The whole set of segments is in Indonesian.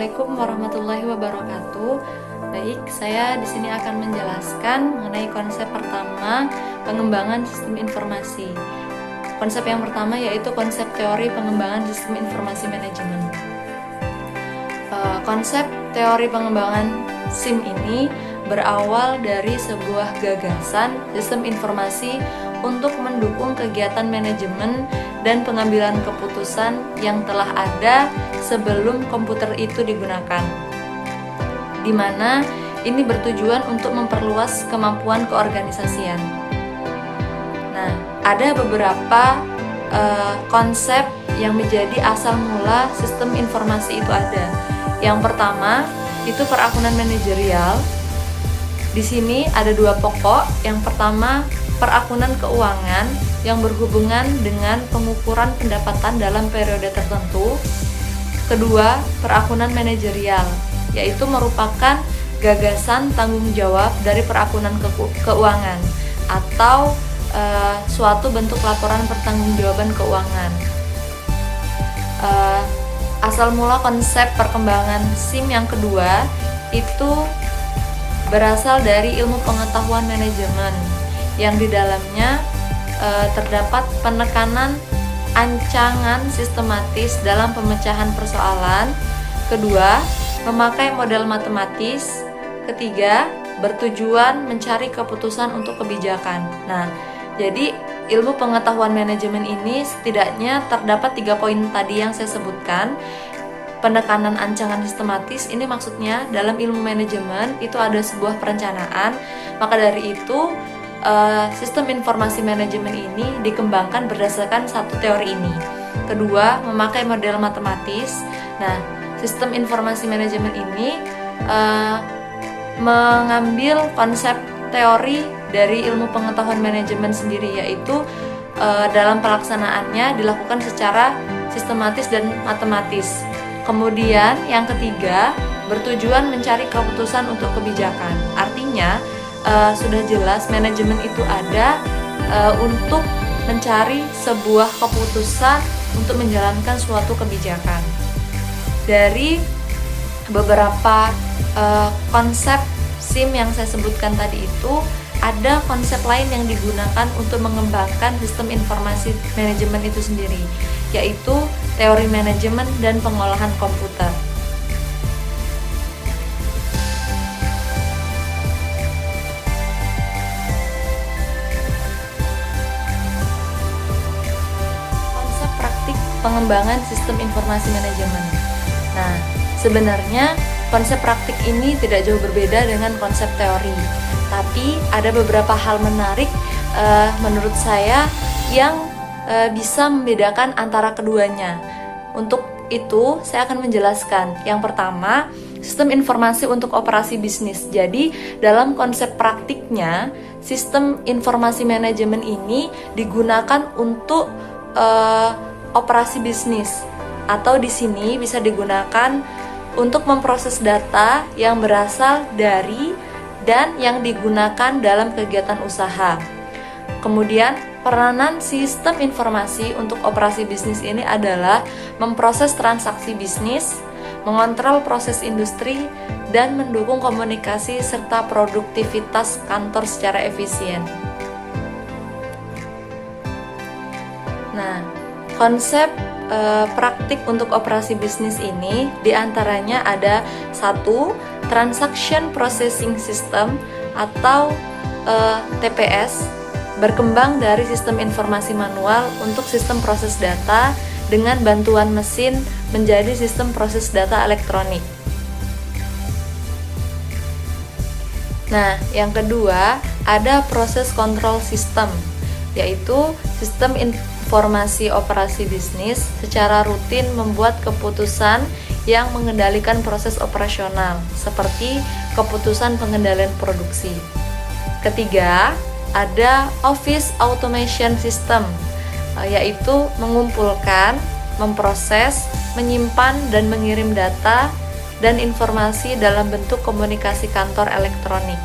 Assalamualaikum warahmatullahi wabarakatuh. Baik, saya di sini akan menjelaskan mengenai konsep pertama pengembangan sistem informasi. Konsep yang pertama yaitu konsep teori pengembangan sistem informasi manajemen. Konsep teori pengembangan SIM ini berawal dari sebuah gagasan sistem informasi untuk mendukung kegiatan manajemen dan pengambilan keputusan yang telah ada sebelum komputer itu digunakan, di mana ini bertujuan untuk memperluas kemampuan keorganisasian. Nah, ada beberapa konsep yang menjadi asal mula sistem informasi itu ada. Yang pertama itu perakunan manajerial. Di sini ada dua pokok. Yang pertama, perakunan keuangan yang berhubungan dengan pengukuran pendapatan dalam periode tertentu. Kedua, perakunan manajerial, yaitu merupakan gagasan tanggung jawab dari perakunan keuangan atau suatu bentuk laporan pertanggungjawaban keuangan. Asal mula konsep perkembangan SIM yang kedua itu berasal dari ilmu pengetahuan manajemen yang di dalamnya terdapat penekanan ancangan sistematis dalam pemecahan persoalan. Kedua, memakai model matematis. Ketiga, bertujuan mencari keputusan untuk kebijakan. Nah, jadi ilmu pengetahuan manajemen ini setidaknya terdapat 3 poin tadi yang saya sebutkan. Penekanan ancaman sistematis ini maksudnya dalam ilmu manajemen itu ada sebuah perencanaan, maka dari itu sistem informasi manajemen ini dikembangkan berdasarkan satu teori ini. Kedua, memakai model matematis. Nah, sistem informasi manajemen ini mengambil konsep teori dari ilmu pengetahuan manajemen sendiri, yaitu dalam pelaksanaannya dilakukan secara sistematis dan matematis. Kemudian yang ketiga, bertujuan mencari keputusan untuk kebijakan. Artinya sudah jelas manajemen itu ada untuk mencari sebuah keputusan untuk menjalankan suatu kebijakan. Dari beberapa konsep SIM yang saya sebutkan tadi itu, ada konsep lain yang digunakan untuk mengembangkan sistem informasi manajemen itu sendiri, yaitu teori manajemen dan pengolahan komputer. Konsep praktik pengembangan sistem informasi manajemen. Nah, sebenarnya konsep praktik ini tidak jauh berbeda dengan konsep teori, tapi ada beberapa hal menarik menurut saya yang bisa membedakan antara keduanya. Untuk itu, saya akan menjelaskan. Yang pertama, sistem informasi untuk operasi bisnis. Jadi, dalam konsep praktiknya, sistem informasi manajemen ini digunakan untuk operasi bisnis, atau di sini bisa digunakan untuk memproses data yang berasal dari dan yang digunakan dalam kegiatan usaha. Kemudian, peranan sistem informasi untuk operasi bisnis ini adalah memproses transaksi bisnis, mengontrol proses industri, dan mendukung komunikasi serta produktivitas kantor secara efisien. Nah, konsep praktik untuk operasi bisnis ini diantaranya ada 1. Transaction Processing System atau TPS, berkembang dari sistem informasi manual untuk sistem proses data dengan bantuan mesin menjadi sistem proses data elektronik. Nah, yang kedua ada proses control system, yaitu sistem informasi operasi bisnis secara rutin membuat keputusan yang mengendalikan proses operasional, seperti keputusan pengendalian produksi. Ketiga, ada Office Automation System, yaitu mengumpulkan, memproses, menyimpan, dan mengirim data dan informasi dalam bentuk komunikasi kantor elektronik.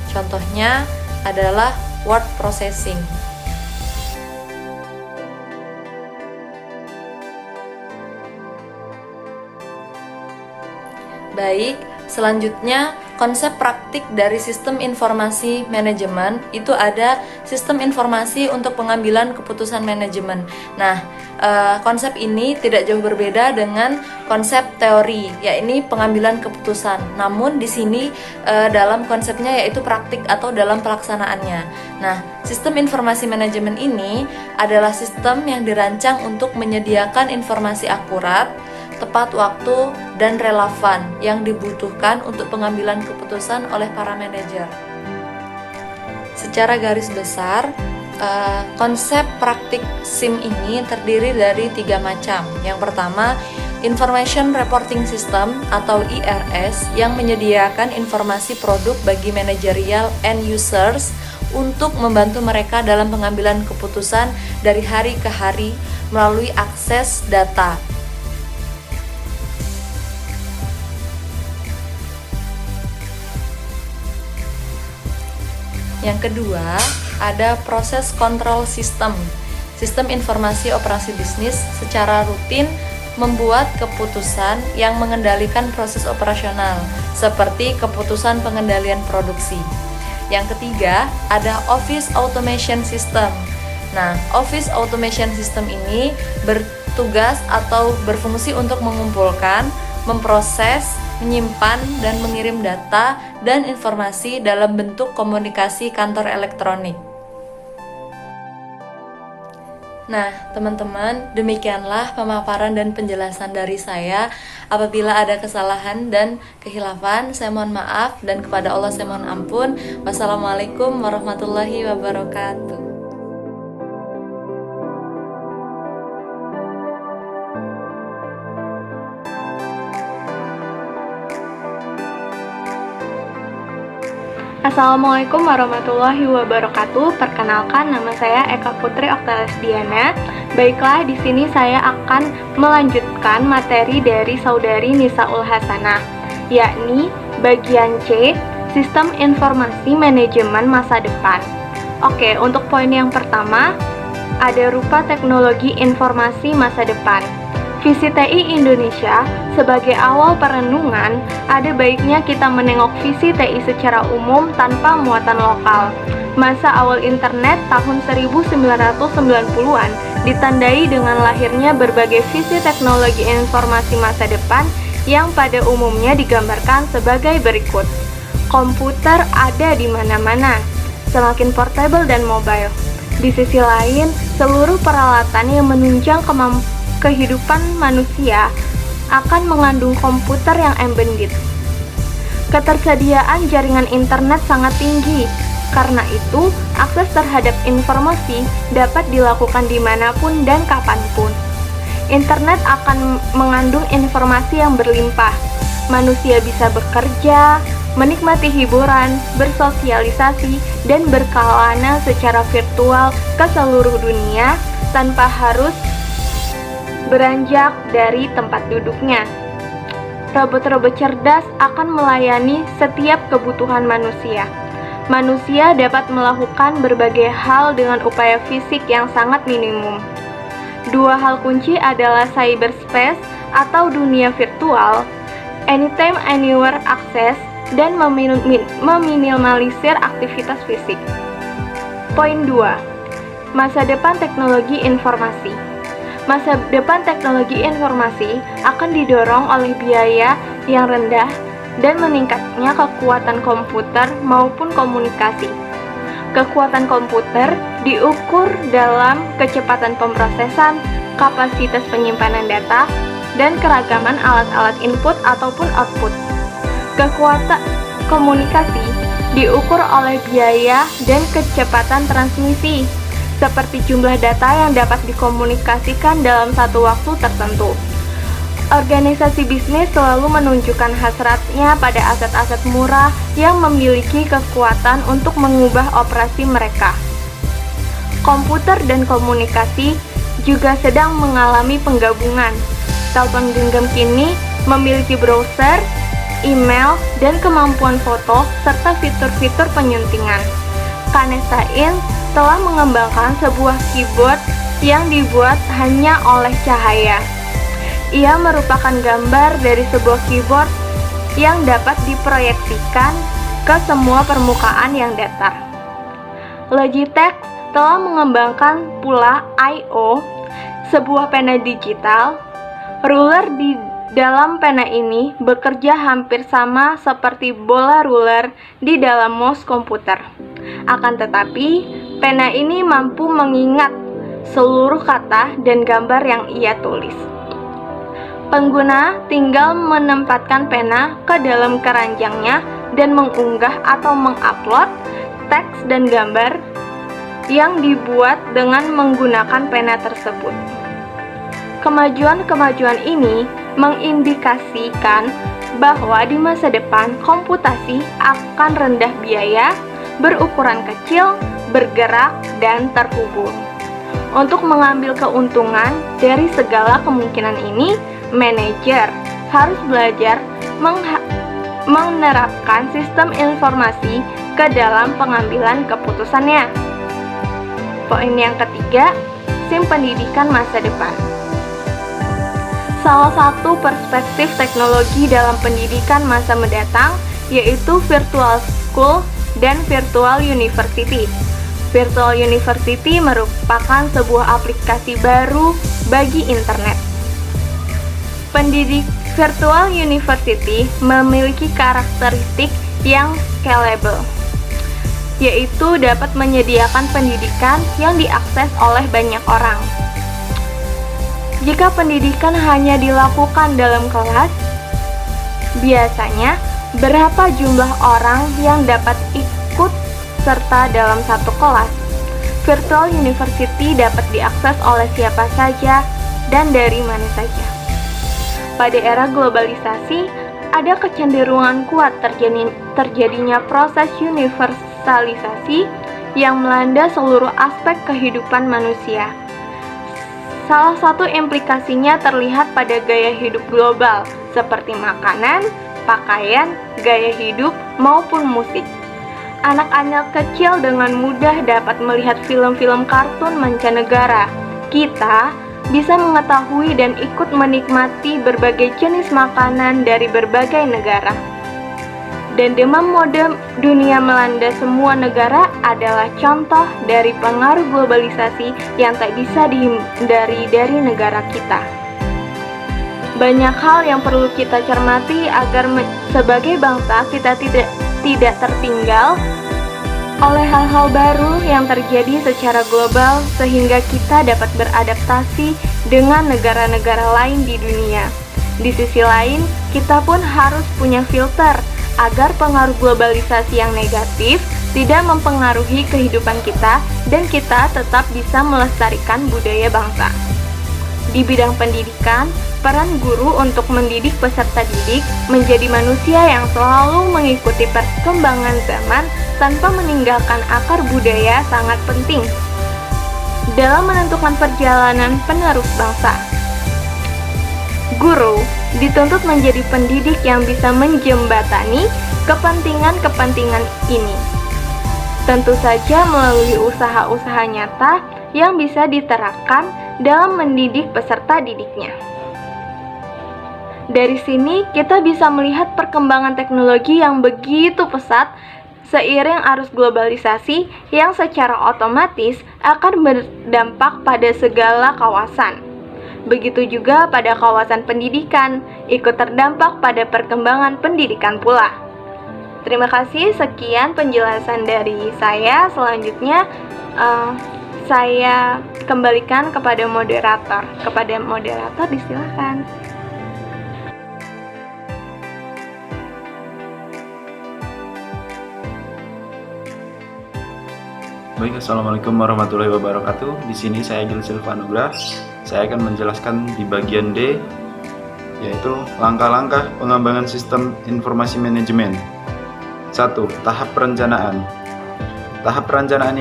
Contohnya adalah word processing. Baik, selanjutnya konsep praktik dari sistem informasi manajemen itu ada sistem informasi untuk pengambilan keputusan manajemen. Nah, konsep ini tidak jauh berbeda dengan konsep teori, yaitu pengambilan keputusan. Namun di sini dalam konsepnya yaitu praktik atau dalam pelaksanaannya. Nah, sistem informasi manajemen ini adalah sistem yang dirancang untuk menyediakan informasi akurat, tepat waktu, dan relevan yang dibutuhkan untuk pengambilan keputusan oleh para manajer. Secara garis besar, konsep praktik SIM ini terdiri dari 3 macam. Yang pertama, Information Reporting System atau IRS yang menyediakan informasi produk bagi manajerial end users untuk membantu mereka dalam pengambilan keputusan dari hari ke hari melalui akses data. Yang kedua, ada proses control system. Sistem informasi operasi bisnis secara rutin membuat keputusan yang mengendalikan proses operasional, seperti keputusan pengendalian produksi. Yang ketiga, ada Office Automation System. Nah, Office Automation System ini bertugas atau berfungsi untuk mengumpulkan, memproses, menyimpan, dan mengirim data dan informasi dalam bentuk komunikasi kantor elektronik. Nah, teman-teman, demikianlah pemaparan dan penjelasan dari saya. Apabila ada kesalahan dan kehilafan, saya mohon maaf, dan kepada Allah saya mohon ampun. Wassalamualaikum warahmatullahi wabarakatuh. Assalamualaikum warahmatullahi wabarakatuh. Perkenalkan, nama saya Eka Putri Oktaviana. Baiklah, di sini saya akan melanjutkan materi dari saudari Nisaul Hasanah, yakni bagian C, Sistem Informasi Manajemen Masa Depan. Oke, untuk poin yang pertama, ada rupa teknologi informasi masa depan. Visi TI Indonesia sebagai awal perenungan, ada baiknya kita menengok visi TI secara umum tanpa muatan lokal. Masa awal internet tahun 1990-an ditandai dengan lahirnya berbagai visi teknologi informasi masa depan yang pada umumnya digambarkan sebagai berikut. Komputer ada di mana-mana, semakin portable dan mobile. Di sisi lain, seluruh peralatan yang menunjang kehidupan manusia akan mengandung komputer yang embedded. Ketersediaan jaringan internet sangat tinggi, karena itu akses terhadap informasi dapat dilakukan dimanapun dan kapanpun. Internet akan mengandung informasi yang berlimpah. Manusia bisa bekerja, menikmati hiburan, bersosialisasi, dan berkelana secara virtual ke seluruh dunia tanpa harus beranjak dari tempat duduknya. Robot-robot cerdas akan melayani setiap kebutuhan manusia. Manusia dapat melakukan berbagai hal dengan upaya fisik yang sangat minimum. Dua hal kunci adalah cyberspace atau dunia virtual, anytime anywhere access, dan meminimalisir aktivitas fisik. Poin 2. Masa depan teknologi informasi. Masa depan teknologi informasi akan didorong oleh biaya yang rendah dan meningkatnya kekuatan komputer maupun komunikasi. Kekuatan komputer diukur dalam kecepatan pemrosesan, kapasitas penyimpanan data, dan keragaman alat-alat input ataupun output. Kekuatan komunikasi diukur oleh biaya dan kecepatan transmisi, seperti jumlah data yang dapat dikomunikasikan dalam satu waktu tertentu. Organisasi bisnis selalu menunjukkan hasratnya pada aset-aset murah yang memiliki kekuatan untuk mengubah operasi mereka. Komputer dan komunikasi juga sedang mengalami penggabungan. Telepon genggam kini memiliki browser, email, dan kemampuan foto serta fitur-fitur penyuntingan. Kanestain telah mengembangkan sebuah keyboard yang dibuat hanya oleh cahaya. Ia merupakan gambar dari sebuah keyboard yang dapat diproyeksikan ke semua permukaan yang datar. Logitech telah mengembangkan pula I/O, sebuah pena digital. Ruler di dalam pena ini bekerja hampir sama seperti bola ruler di dalam mouse komputer. Akan tetapi, pena ini mampu mengingat seluruh kata dan gambar yang ia tulis. Pengguna tinggal menempatkan pena ke dalam keranjangnya dan mengunggah atau mengupload teks dan gambar yang dibuat dengan menggunakan pena tersebut. Kemajuan-kemajuan ini mengindikasikan bahwa di masa depan komputasi akan rendah biaya, berukuran kecil, bergerak, dan terhubung. Untuk mengambil keuntungan dari segala kemungkinan ini, manajer harus belajar menerapkan sistem informasi ke dalam pengambilan keputusannya. Poin yang ketiga, SIM pendidikan masa depan. Salah satu perspektif teknologi dalam pendidikan masa mendatang yaitu virtual school dan virtual university. Virtual university merupakan sebuah aplikasi baru bagi internet. Pendidik virtual university memiliki karakteristik yang scalable, yaitu dapat menyediakan pendidikan yang diakses oleh banyak orang. Jika pendidikan hanya dilakukan dalam kelas, biasanya berapa jumlah orang yang dapat ikut serta dalam satu kelas? Virtual university dapat diakses oleh siapa saja dan dari mana saja. Pada era globalisasi, ada kecenderungan kuat terjadinya proses universalisasi yang melanda seluruh aspek kehidupan manusia. Salah satu implikasinya terlihat pada gaya hidup global, seperti makanan, pakaian, gaya hidup, maupun musik. Anak-anak kecil dengan mudah dapat melihat film-film kartun mancanegara. Kita bisa mengetahui dan ikut menikmati berbagai jenis makanan dari berbagai negara. Dan demam mode dunia melanda semua negara adalah contoh dari pengaruh globalisasi yang tak bisa dihindari dari negara kita. Banyak hal yang perlu kita cermati agar sebagai bangsa kita tidak tertinggal oleh hal-hal baru yang terjadi secara global sehingga kita dapat beradaptasi dengan negara-negara lain di dunia. Di sisi lain, kita pun harus punya filter agar pengaruh globalisasi yang negatif tidak mempengaruhi kehidupan kita dan kita tetap bisa melestarikan budaya bangsa. Di bidang pendidikan, peran guru untuk mendidik peserta didik menjadi manusia yang selalu mengikuti perkembangan zaman tanpa meninggalkan akar budaya sangat penting dalam menentukan perjalanan penerus bangsa. Guru dituntut menjadi pendidik yang bisa menjembatani kepentingan-kepentingan ini. Tentu saja melalui usaha-usaha nyata yang bisa diterapkan dalam mendidik peserta didiknya. Dari sini kita bisa melihat perkembangan teknologi yang begitu pesat seiring arus globalisasi yang secara otomatis akan berdampak pada segala kawasan. Begitu juga pada kawasan pendidikan, ikut terdampak pada perkembangan pendidikan pula. Terima kasih, sekian penjelasan dari saya. Selanjutnya saya kembalikan kepada moderator. Kepada moderator disilakan. Baik, assalamualaikum warahmatullahi wabarakatuh. Di sini saya Gil Silvanugra. Saya akan menjelaskan di bagian D, yaitu langkah-langkah pengembangan sistem informasi manajemen. 1. Tahap perencanaan. Tahap perencanaan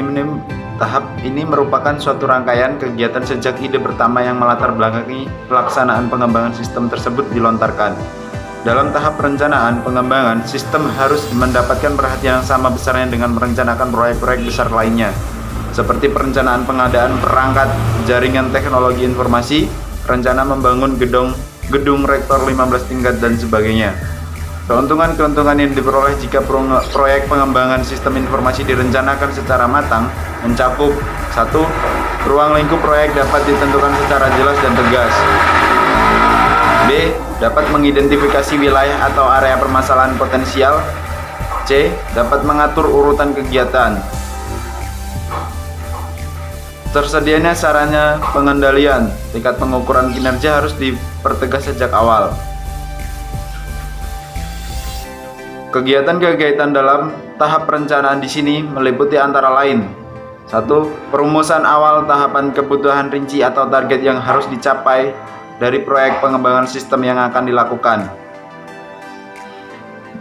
ini merupakan suatu rangkaian kegiatan sejak ide pertama yang melatar belakangi pelaksanaan pengembangan sistem tersebut dilontarkan. Dalam tahap perencanaan pengembangan, sistem harus mendapatkan perhatian yang sama besarnya dengan merencanakan proyek-proyek besar lainnya, seperti perencanaan pengadaan perangkat jaringan teknologi informasi, rencana membangun gedung rektor 15 tingkat, dan sebagainya. Keuntungan-keuntungan yang diperoleh jika proyek pengembangan sistem informasi direncanakan secara matang mencakup: 1. Ruang lingkup proyek dapat ditentukan secara jelas dan tegas. B. Dapat mengidentifikasi wilayah atau area permasalahan potensial. C. Dapat mengatur urutan kegiatan. Tersedianya sarana pengendalian. Tingkat pengukuran kinerja harus dipertegas sejak awal. Kegiatan-kegiatan dalam tahap perencanaan di sini meliputi antara lain: 1. Perumusan awal tahapan kebutuhan rinci atau target yang harus dicapai dari proyek pengembangan sistem yang akan dilakukan.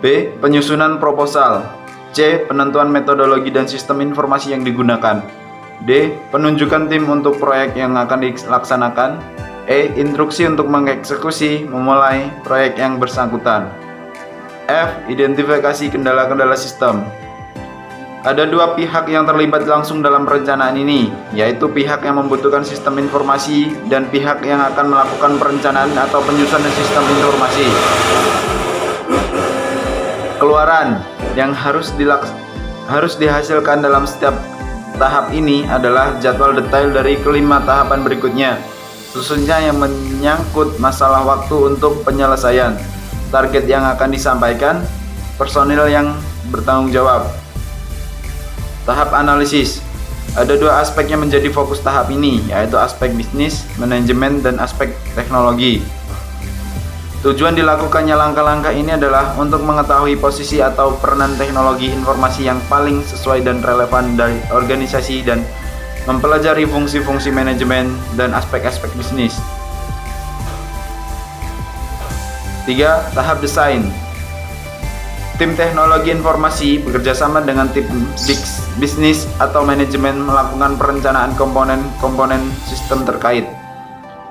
B. Penyusunan proposal. C. Penentuan metodologi dan sistem informasi yang digunakan. D. Penunjukan tim untuk proyek yang akan dilaksanakan. E. Instruksi untuk mengeksekusi memulai proyek yang bersangkutan. F. Identifikasi kendala-kendala sistem. Ada dua pihak yang terlibat langsung dalam perencanaan ini, yaitu pihak yang membutuhkan sistem informasi dan pihak yang akan melakukan perencanaan atau penyusunan sistem informasi. Keluaran yang harus dihasilkan dalam setiap tahap ini adalah jadwal detail dari kelima tahapan berikutnya, khususnya yang menyangkut masalah waktu untuk penyelesaian, target yang akan disampaikan, personil yang bertanggung jawab. Tahap analisis. Ada dua aspek yang menjadi fokus tahap ini, yaitu aspek bisnis, manajemen, dan aspek teknologi. Tujuan dilakukannya langkah-langkah ini adalah untuk mengetahui posisi atau peranan teknologi informasi yang paling sesuai dan relevan dari organisasi dan mempelajari fungsi-fungsi manajemen dan aspek-aspek bisnis. 3. Tahap desain. Tim teknologi informasi bekerjasama dengan tim bisnis atau manajemen melakukan perencanaan komponen-komponen sistem terkait.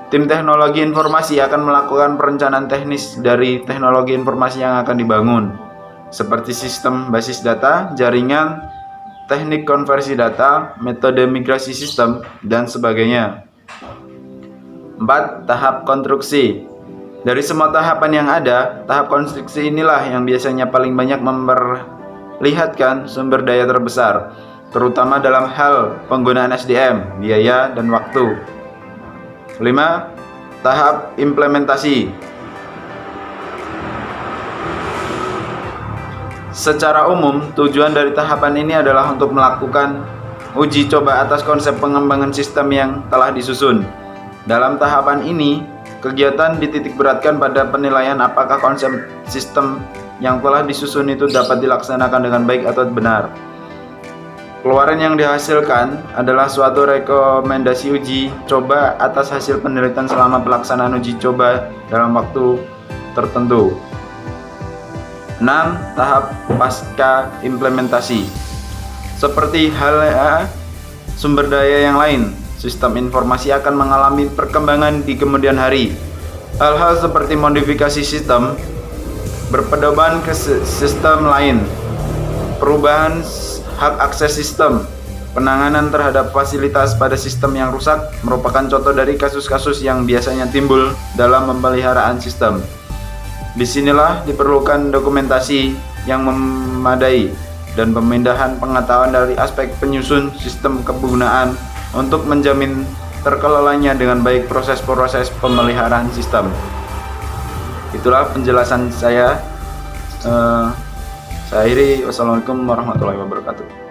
Tim teknologi informasi akan melakukan perencanaan teknis dari teknologi informasi yang akan dibangun, seperti sistem basis data, jaringan, teknik konversi data, metode migrasi sistem, dan sebagainya. 4. Tahap konstruksi. Dari semua tahapan yang ada, tahap konstruksi inilah yang biasanya paling banyak memperlihatkan sumber daya terbesar, terutama dalam hal penggunaan SDM, biaya, dan waktu. 5. Tahap implementasi. Secara umum, tujuan dari tahapan ini adalah untuk melakukan uji coba atas konsep pengembangan sistem yang telah disusun. Dalam tahapan ini, kegiatan dititik beratkan pada penilaian apakah konsep sistem yang telah disusun itu dapat dilaksanakan dengan baik atau benar. Keluaran yang dihasilkan adalah suatu rekomendasi uji coba atas hasil penelitian selama pelaksanaan uji coba dalam waktu tertentu. 6. Tahap pasca implementasi. Seperti halnya sumber daya yang lain, sistem informasi akan mengalami perkembangan di kemudian hari. Hal-hal seperti modifikasi sistem, berpedoman ke sistem lain, perubahan hak akses sistem, penanganan terhadap fasilitas pada sistem yang rusak merupakan contoh dari kasus-kasus yang biasanya timbul dalam pemeliharaan sistem. Disinilah diperlukan dokumentasi yang memadai dan pemindahan pengetahuan dari aspek penyusun sistem kegunaan untuk menjamin terkelolanya dengan baik proses-proses pemeliharaan sistem. Itulah penjelasan saya. Saya akhiri. Wassalamualaikum warahmatullahi wabarakatuh.